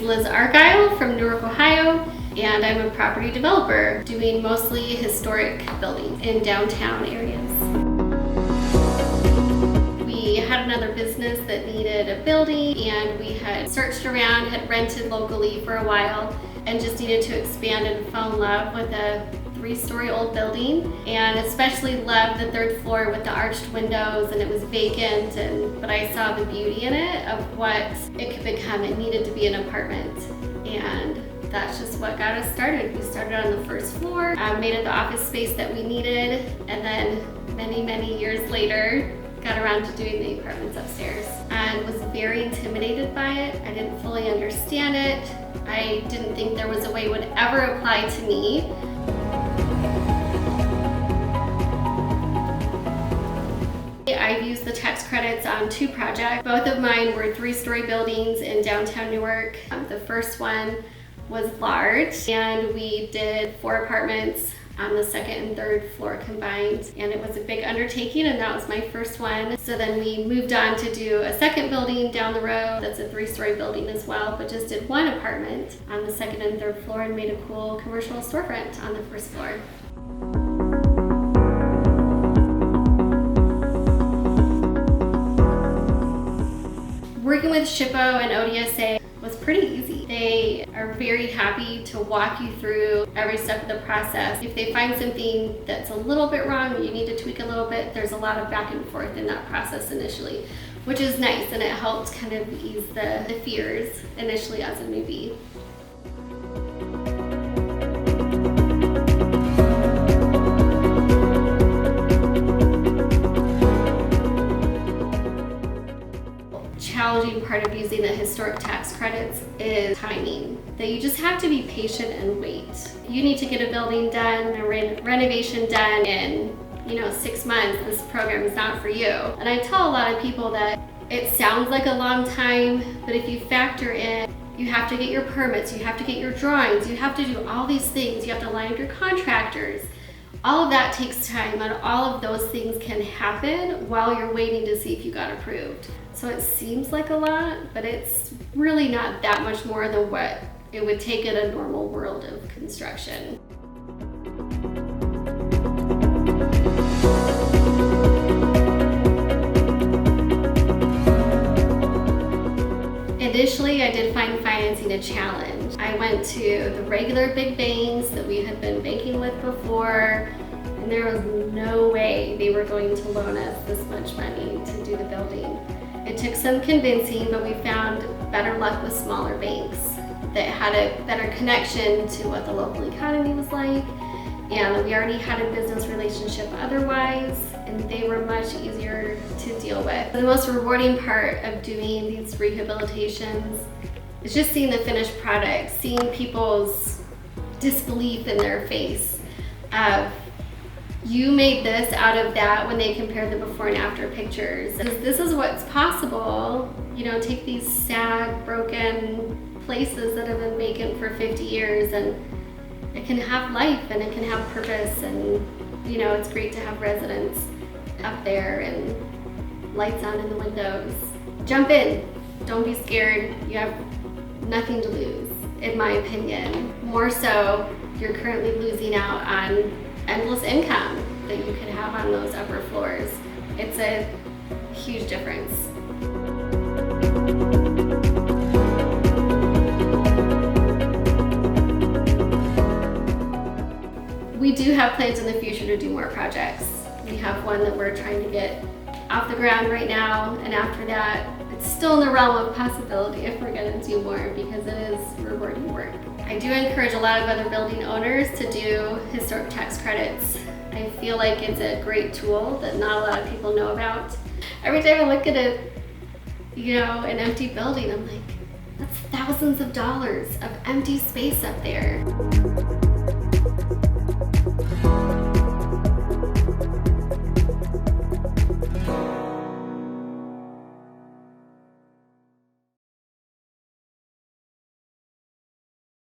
Liz Argyle from Newark, Ohio, and I'm a property developer doing mostly historic buildings in downtown areas. We had another business that needed a building, and we had searched around, had rented locally for a while, and just needed to expand and fell in love with a 3-story old building, and especially loved the 3rd floor with the arched windows, and it was vacant, but I saw the beauty in it of what it could become. It needed to be an apartment, and that's just what got us started. We started on the 1st floor, made it the office space that we needed, and then many years later got around to doing the apartments upstairs, and was very intimidated by it. I didn't fully understand it. I didn't think there was a way it would ever apply to me. I've used the tax credits on 2 projects. Both of mine were 3-story buildings in downtown Newark. The first one was large, and we did 4 apartments on the 2nd and 3rd floor combined, and it was a big undertaking, and that was my first one. So then we moved on to do a 2nd building down the road that's a 3-story building as well, but just did 1 apartment on the 2nd and 3rd floor and made a cool commercial storefront on the 1st floor. Working with Shippo and ODSA was pretty easy. They are very happy to walk you through every step of the process. If they find something that's a little bit wrong, you need to tweak a little bit, there's a lot of back and forth in that process initially, which is nice, and it helped kind of ease the fears initially as a newbie. Challenging part of using the historic tax credits is timing. That you just have to be patient and wait. You need to get a building done, a renovation done in 6 months. This program is not for you. And I tell a lot of people that it sounds like a long time, but if you factor in, you have to get your permits, you have to get your drawings, you have to do all these things, you have to line up your contractors. All of that takes time, and all of those things can happen while you're waiting to see if you got approved. So it seems like a lot, but it's really not that much more than what it would take in a normal world of construction. Initially, I did find financing a challenge. I went to the regular big banks that we had been banking with before, and there was no way they were going to loan us this much money to do the building. It took some convincing, but we found better luck with smaller banks that had a better connection to what the local economy was like, and we already had a business relationship otherwise, and they were much easier to deal with. The most rewarding part of doing these rehabilitations is just seeing the finished product, seeing people's disbelief in their face of, you made this out of that, when they compare the before and after pictures. This is what's possible. Take these sad, broken places that have been vacant for 50 years, and it can have life, and it can have purpose, and it's great to have residents up there and lights on in the windows. Jump in, don't be scared. You have nothing to lose, in my opinion. More so, you're currently losing out on endless income that you could have on those upper floors. It's a huge difference. We do have plans in the future to do more projects. We have one that we're trying to get off the ground right now, and after that, it's still in the realm of possibility if we're gonna do more, because it is rewarding work. I do encourage a lot of other building owners to do historic tax credits. I feel like it's a great tool that not a lot of people know about. Every time I look at an empty building, I'm like, that's thousands of dollars of empty space up there.